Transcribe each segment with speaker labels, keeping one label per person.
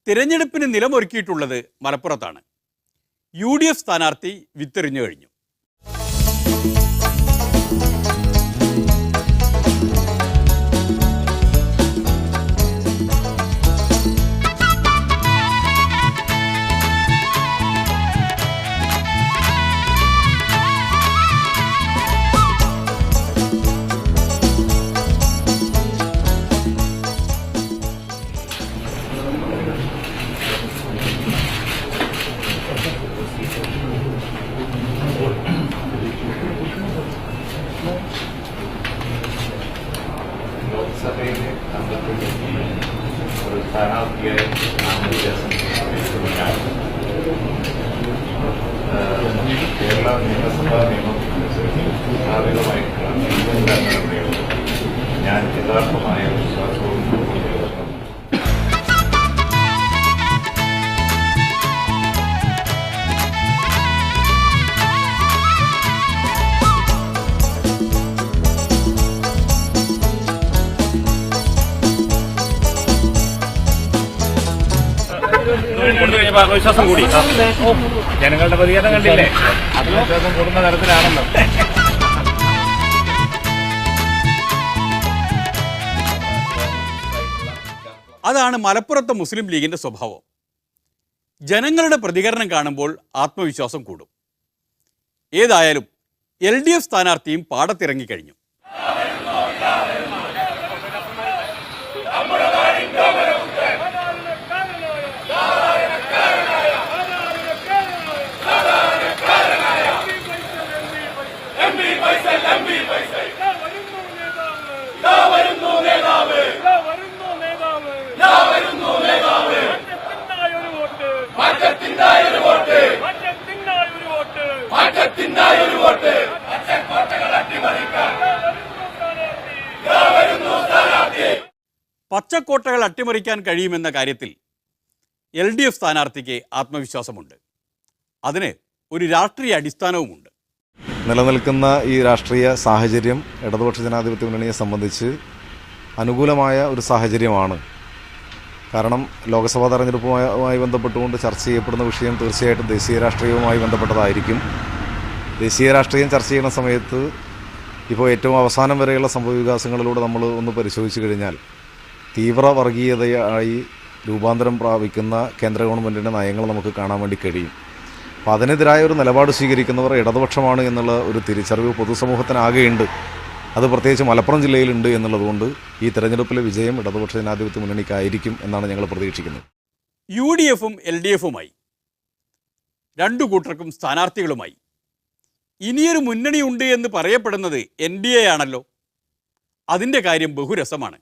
Speaker 1: തിരഞ്ഞെടുപ്പിന് നിലമൊരുക്കിയിട്ടുള്ളത് മലപ്പുറത്താണ്. UDF സ്ഥാനാർത്ഥി വിത്തെറിഞ്ഞു കഴിഞ്ഞു.
Speaker 2: ലോക്സഭയിലെ ഒരു സ്ഥാനാർത്ഥിയായി കേരള നിയമസഭാ നിയമം അനുസരിച്ച് സ്വാഭാവികമായിട്ടുള്ള നടപടികൾ ഞാൻ യഥാർത്ഥമായ വിശ്വാസവും
Speaker 3: ആത്മവിശ്വാസം കൂടി. ജനങ്ങളുടെ പ്രതികരണം കണ്ടില്ലേ? ആത്മവിശ്വാസം കൂടുന്ന തരത്തിലാണല്ലോ.
Speaker 1: അതാണ് മലപ്പുറത്തെ മുസ്ലിം ലീഗിന്റെ സ്വഭാവം. ജനങ്ങളുടെ പ്രതികരണം കാണുമ്പോൾ ആത്മവിശ്വാസം കൂടും. ഏതായാലും LDF സ്ഥാനാർത്ഥിയും പാടത്തിറങ്ങിക്കഴിഞ്ഞു. പച്ചക്കോട്ടകൾ അട്ടിമറിക്കാൻ കഴിയുമെന്ന കാര്യത്തിൽ LDF സ്ഥാനാർത്ഥിക്ക് ആത്മവിശ്വാസമുണ്ട്. അതിന് ഒരു രാഷ്ട്രീയ അടിസ്ഥാനവുമുണ്ട്.
Speaker 4: നിലനിൽക്കുന്ന ഈ രാഷ്ട്രീയ സാഹചര്യം ഇടതുപക്ഷ ജനാധിപത്യ മുന്നണിയെ സംബന്ധിച്ച് അനുകൂലമായ ഒരു സാഹചര്യമാണ്. കാരണം ലോക്സഭാ തെരഞ്ഞെടുപ്പുമായി ബന്ധപ്പെട്ടുകൊണ്ട് ചർച്ച ചെയ്യപ്പെടുന്ന വിഷയം തീർച്ചയായിട്ടും ദേശീയ രാഷ്ട്രീയവുമായി ബന്ധപ്പെട്ടതായിരിക്കും. ദേശീയ രാഷ്ട്രീയം ചർച്ച ചെയ്യുന്ന സമയത്ത് ഇപ്പോൾ ഏറ്റവും അവസാനം വരെയുള്ള സംഭവവികാസങ്ങളിലൂടെ നമ്മൾ ഒന്ന് പരിശോധിച്ച് കഴിഞ്ഞാൽ തീവ്ര വർഗീയതയായി രൂപാന്തരം പ്രാപിക്കുന്ന കേന്ദ്ര ഗവൺമെൻറ്റിൻ്റെ നയങ്ങൾ നമുക്ക് കാണാൻ വേണ്ടി കഴിയും. അപ്പോൾ അതിനെതിരായ ഒരു നിലപാട് സ്വീകരിക്കുന്നവർ ഇടതുപക്ഷമാണ് എന്നുള്ള ഒരു തിരിച്ചറിവ് പൊതുസമൂഹത്തിനാകെയുണ്ട്. അത് പ്രത്യേകിച്ച് മലപ്പുറം ജില്ലയിലുണ്ട് എന്നുള്ളതുകൊണ്ട് ഈ തെരഞ്ഞെടുപ്പിലെ വിജയം ഇടതുപക്ഷ ജനാധിപത്യ മുന്നണിക്കായിരിക്കും എന്നാണ് ഞങ്ങൾ പ്രതീക്ഷിക്കുന്നത്.
Speaker 1: UDFും LDFുമായി രണ്ടു കൂട്ടർക്കും സ്ഥാനാർത്ഥികളുമായി ഇനിയൊരു മുന്നണിയുണ്ട് എന്ന് പറയപ്പെടുന്നത് NDA ആണല്ലോ. അതിൻ്റെ കാര്യം ബഹുരസമാണ്.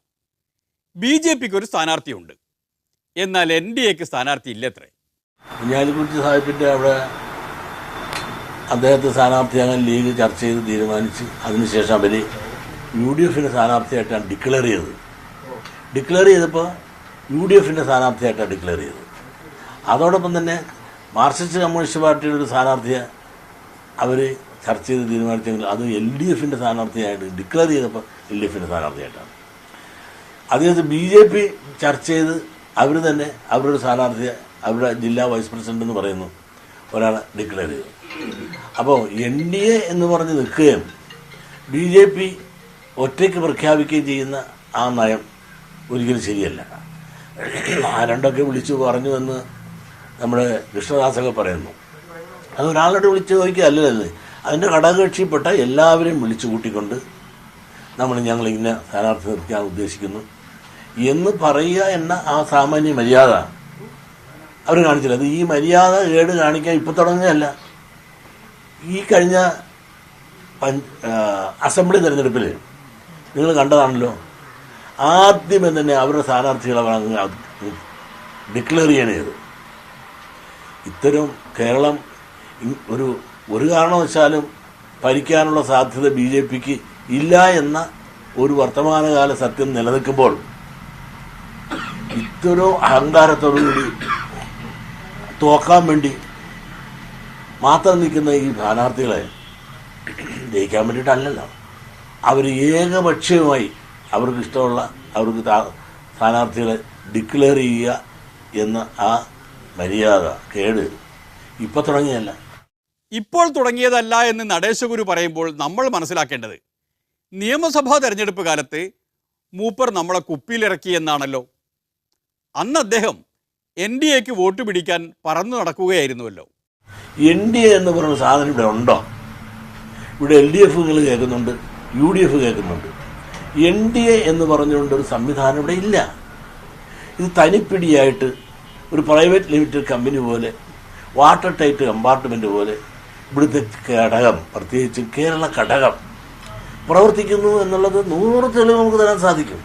Speaker 1: BJPക്ക് ഒരു സ്ഥാനാർത്ഥിയുണ്ട്, എന്നാൽ NDAക്ക് സ്ഥാനാർത്ഥി ഇല്ലത്രേ.
Speaker 5: കുഞ്ഞാലിക്കുട്ടി സാഹിബിൻ്റെ അവിടെ അദ്ദേഹത്തെ സ്ഥാനാർത്ഥിയാകാൻ ലീഗ് ചർച്ച ചെയ്ത് തീരുമാനിച്ച് അതിനുശേഷം അവർ UDFിൻ്റെ സ്ഥാനാർത്ഥിയായിട്ടാണ് ഡിക്ലെയർ ചെയ്തത്. ഡിക്ലെയർ ചെയ്തപ്പോൾ UDFിൻ്റെ സ്ഥാനാർത്ഥിയായിട്ടാണ് ഡിക്ലെയർ ചെയ്തത്. അതോടൊപ്പം തന്നെ മാർക്സിസ്റ്റ് കമ്മ്യൂണിസ്റ്റ് പാർട്ടിയുടെ ഒരു സ്ഥാനാർത്ഥിയെ അവർ ചർച്ച ചെയ്ത് തീരുമാനിച്ചെങ്കിൽ അത് LDFിൻ്റെ സ്ഥാനാർത്ഥിയായിട്ട് ഡിക്ലെയർ ചെയ്തപ്പോൾ LDFിൻ്റെ സ്ഥാനാർത്ഥിയായിട്ടാണ്. അതിനകത്ത് BJP ചർച്ച ചെയ്ത് അവർ തന്നെ അവരുടെ സ്ഥാനാർത്ഥിയെ അവരുടെ ജില്ലാ വൈസ് പ്രസിഡന്റ് എന്ന് പറയുന്നു ഒരാളെ ഡിക്ലെയർ ചെയ്തു. അപ്പോൾ NDA എന്ന് പറഞ്ഞ് നിൽക്കുകയും BJP ഒറ്റയ്ക്ക് പ്രഖ്യാപിക്കുകയും ചെയ്യുന്ന ആ നയം ഒരിക്കലും ശരിയല്ല. ആ രണ്ടൊക്കെ വിളിച്ചു പറഞ്ഞു എന്ന് നമ്മുടെ കൃഷ്ണദാസൊക്കെ പറയുന്നു. അത് ഒരാളോട് വിളിച്ച് ചോദിക്കുകയല്ലല്ലോ, അതിൻ്റെ ഘടകകക്ഷിപ്പെട്ട എല്ലാവരെയും വിളിച്ചു കൂട്ടിക്കൊണ്ട് ഞങ്ങൾ ഇങ്ങനെ സ്ഥാനാർത്ഥി നിർത്താൻ ഉദ്ദേശിക്കുന്നു എന്ന് പറയുക എന്ന ആ സാമാന്യ മര്യാദ അവർ കാണിച്ചില്ല. അത് ഈ മര്യാദ കേട് കാണിക്കാൻ ഇപ്പം തുടങ്ങുകയല്ല. ഈ കഴിഞ്ഞ അസംബ്ലി തെരഞ്ഞെടുപ്പിൽ നിങ്ങൾ കണ്ടതാണല്ലോ, ആദ്യമേ തന്നെ അവരുടെ സ്ഥാനാർത്ഥികളെ ഡിക്ലെയർ ചെയ്യണത്. ഇത്തരം കേരളം ഒരു കാരണവശാലും ഭരിക്കാനുള്ള സാധ്യത BJPക്ക് ഇല്ല എന്ന ഒരു വർത്തമാനകാല സത്യം നിലനിൽക്കുമ്പോൾ ഇത്തരം അഹങ്കാരത്തോടുകൂടി തോക്കാൻ വേണ്ടി മാത്രം നിൽക്കുന്ന ഈ സ്ഥാനാർത്ഥികളെ ജയിക്കാൻ വേണ്ടിയിട്ടല്ലല്ലോ. അവർ ഏകപക്ഷീയമായി അവർക്ക് ഇഷ്ടമുള്ള അവർക്ക് സ്ഥാനാർത്ഥികളെ ഡിക്ലെയർ ചെയ്യുക എന്ന ആ മര്യാദ കേട് ഇപ്പം തുടങ്ങിയല്ല.
Speaker 1: ഇപ്പോൾ തുടങ്ങിയതല്ല എന്ന് നടേശഗുരു പറയുമ്പോൾ നമ്മൾ മനസ്സിലാക്കേണ്ടത് നിയമസഭാ തെരഞ്ഞെടുപ്പ് കാലത്ത് മൂപ്പർ നമ്മളെ കുപ്പിയിലിറക്കി എന്നാണല്ലോ. അന്ന് അദ്ദേഹം NDAക്ക് വോട്ട് പിടിക്കാൻ പറന്നു നടക്കുകയായിരുന്നുവല്ലോ.
Speaker 5: NDA എന്ന് പറയുന്ന സാധനം ഇവിടെ ഉണ്ടോ? ഇവിടെ LDFകൾ കേൾക്കുന്നുണ്ട്, UDF കേൾക്കുന്നുണ്ട്. NDA എന്ന് പറഞ്ഞുകൊണ്ടൊരു സംവിധാനം ഇവിടെ ഇല്ല. ഇത് തനിപ്പിടിയായിട്ട് ഒരു പ്രൈവറ്റ് ലിമിറ്റഡ് കമ്പനി പോലെ, വാട്ടർ ടൈറ്റ് കമ്പാർട്ട്മെൻറ്റ് പോലെ ഇവിടുത്തെ ഘടകം, പ്രത്യേകിച്ച് കേരള ഘടകം പ്രവർത്തിക്കുന്നു എന്നുള്ളത് 100 തെളിവ് നമുക്ക് തരാൻ സാധിക്കും.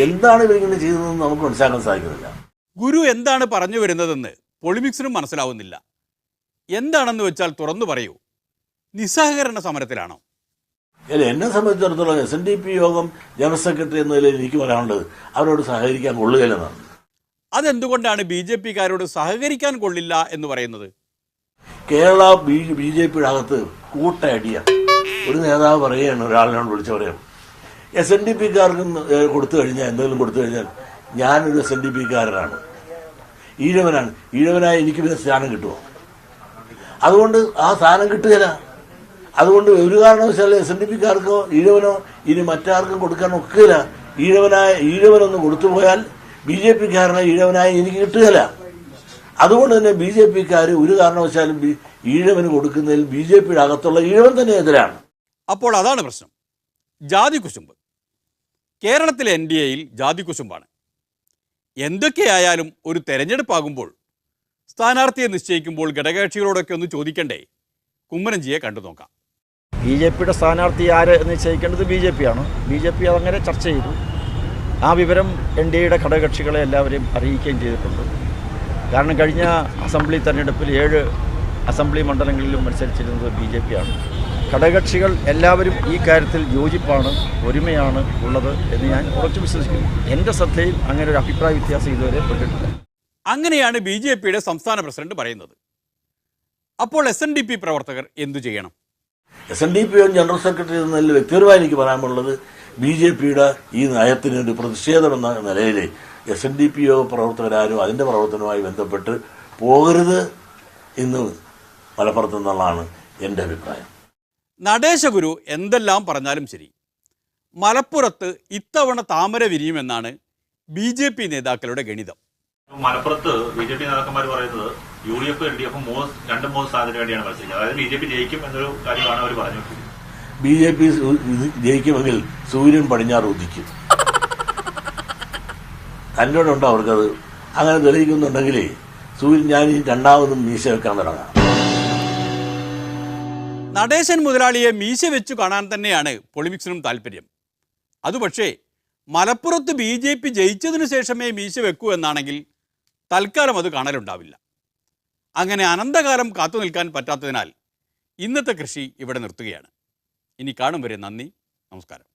Speaker 5: എന്താണ് ഇവരിങ്ങനെ ചെയ്തതെന്ന് നമുക്ക് മനസ്സിലാക്കാൻ സാധിക്കുന്നില്ല.
Speaker 1: ഗുരു എന്താണ് പറഞ്ഞു വരുന്നതെന്ന് പൊളിമിക്സിനും മനസ്സിലാവുന്നില്ല. എന്താണെന്ന് വെച്ചാൽ തുറന്നു പറയൂ. നിസ്സഹകരണ സമരത്തിലാണോ?
Speaker 5: അല്ല, എന്നെ സംബന്ധിച്ചിടത്തോളം SNDP യോഗം ജനറൽ സെക്രട്ടറി എന്ന നിലയിൽ എനിക്ക് പറയാനുള്ളത് അവരോട് സഹകരിക്കാൻ കൊള്ളുകയില്ലെന്നാണ്.
Speaker 1: അതെന്തുകൊണ്ടാണ് BJPക്കാരോട് സഹകരിക്കാൻ കൊള്ളില്ല എന്ന് പറയുന്നത്?
Speaker 5: കേരള BJPയുടെ അകത്ത് കൂട്ടയടിയ ഒരു നേതാവ് പറയുകയാണ്, ഒരാളിനോട് വിളിച്ച് പറയണം, SNDPക്കാർക്ക് കൊടുത്തു കഴിഞ്ഞാൽ, എന്തെങ്കിലും കൊടുത്തു കഴിഞ്ഞാൽ ഞാനൊരു SNDPക്കാരനാണ്, ഈഴവനായ എനിക്ക് പിന്നെ സ്ഥാനം കിട്ടുമോ? അതുകൊണ്ട് ആ സ്ഥാനം കിട്ടുകയില്ല. അതുകൊണ്ട് ഒരു കാരണവശാലും SNDPക്കാർക്കോ ഈഴവനോ ഇനി മറ്റാർക്കും കൊടുക്കാൻ ഒക്കില്ല. ഈഴവനൊന്ന് കൊടുത്തു പോയാൽ BJPക്കാരനെ ഈഴവനായി എനിക്ക് കിട്ടുകയില്ല. അതുകൊണ്ട് തന്നെ BJPക്കാർ ഒരു കാരണവശാലും ഈഴവന് കൊടുക്കുന്നതിൽ BJPയുടെ അകത്തുള്ള ഈഴവൻ തന്നെ എതിരാണ്.
Speaker 1: അപ്പോൾ അതാണ് പ്രശ്നം, ജാതി കുശുമ്പ്. കേരളത്തിലെ NDAയിൽ ജാതി കുശുമ്പാണ്. എന്തൊക്കെയായാലും ഒരു തെരഞ്ഞെടുപ്പാകുമ്പോൾ സ്ഥാനാർത്ഥിയെ നിശ്ചയിക്കുമ്പോൾ ഘടകകക്ഷികളോടൊക്കെ ഒന്ന് ചോദിക്കണ്ടേ? കുമ്മനംജിയെ കണ്ടു നോക്കാം.
Speaker 6: BJPയുടെ സ്ഥാനാർത്ഥി ആര് എന്ന് നിശ്ചയിക്കേണ്ടത് BJP ആണ്. BJP അതങ്ങനെ ചർച്ച ചെയ്തു. ആ വിവരം NDAയുടെ ഘടകകക്ഷികളെ എല്ലാവരെയും അറിയിക്കുകയും ചെയ്തിട്ടുണ്ട്. കാരണം കഴിഞ്ഞ അസംബ്ലി തെരഞ്ഞെടുപ്പിൽ 7 അസംബ്ലി മണ്ഡലങ്ങളിലും മത്സരിച്ചിരുന്നത് BJP ആണ്. ഘടകകക്ഷികൾ എല്ലാവരും ഈ കാര്യത്തിൽ യോജിപ്പാണ്, ഒരുമയാണ് ഉള്ളത് എന്ന് ഞാൻ ഉറച്ചു വിശ്വസിക്കുന്നു. എൻ്റെ ശ്രദ്ധയിൽ അങ്ങനെ ഒരു അഭിപ്രായ വ്യത്യാസം ഇതുവരെ പെട്ടിട്ടില്ല.
Speaker 1: അങ്ങനെയാണ് BJPയുടെ സംസ്ഥാന പ്രസിഡന്റ് പറയുന്നത്. അപ്പോൾ SNDP പ്രവർത്തകർ എന്തു ചെയ്യണം?
Speaker 5: SNDP ജനറൽ സെക്രട്ടറി എന്ന നിലയിൽ വ്യക്തിപരമായി എനിക്ക് പറയാനുള്ളത്, BJPയുടെ ഈ നയത്തിന് ഒരു പ്രതിഷേധം എന്ന നിലയിൽ SNDP പ്രവർത്തകരാരും അതിൻ്റെ പ്രവർത്തനവുമായി ബന്ധപ്പെട്ട് പോകരുത് എന്ന് മലപ്പുറത്ത് നിന്നുള്ളതാണ് എൻ്റെ അഭിപ്രായം.
Speaker 1: നടേശഗുരു എന്തെല്ലാം പറഞ്ഞാലും ശരി, മലപ്പുറത്ത് ഇത്തവണ താമര വിരിയുമെന്നാണ് BJP നേതാക്കളുടെ ഗണിതം.
Speaker 3: മലപ്പുറത്ത് BJP നേതാക്കന്മാർ പറയുന്നത് UDF LDF 2-3 സ്ഥാനത്തിന് വേണ്ടിയാണ് മത്സരിക്കുന്നത്. അതായത് BJP ജയിക്കും എന്നൊരു കാര്യമാണ് അവർ പറഞ്ഞു.
Speaker 5: BJP ജയിക്കുമെങ്കിൽ സൂര്യൻ പടിഞ്ഞാറ് ഉദിക്കും. തന്നോടുണ്ടോ അവർക്കത്? അങ്ങനെ തെളിയിക്കുന്നുണ്ടെങ്കിൽ സൂര്യൻ ഞാൻ ഈ രണ്ടാമതും മീശ വെക്കാൻ തുടങ്ങാം.
Speaker 1: നടേശൻ മുതലാളിയെ മീശ വെച്ചു കാണാൻ തന്നെയാണ് പൊളിമിക്സിനും താല്പര്യം. അതുപക്ഷേ മലപ്പുറത്ത് BJP ജയിച്ചതിനു ശേഷമേ മീശ വെക്കൂ എന്നാണെങ്കിൽ തൽക്കാലം അത് കാണലുണ്ടാവില്ല. അങ്ങനെ അനന്തകാലം കാത്തു നിൽക്കാൻ പറ്റാത്തതിനാൽ ഇന്നത്തെ കൃഷി ഇവിടെ നിർത്തുകയാണ്. ഇനി കാണും വരെ നന്ദി, നമസ്കാരം.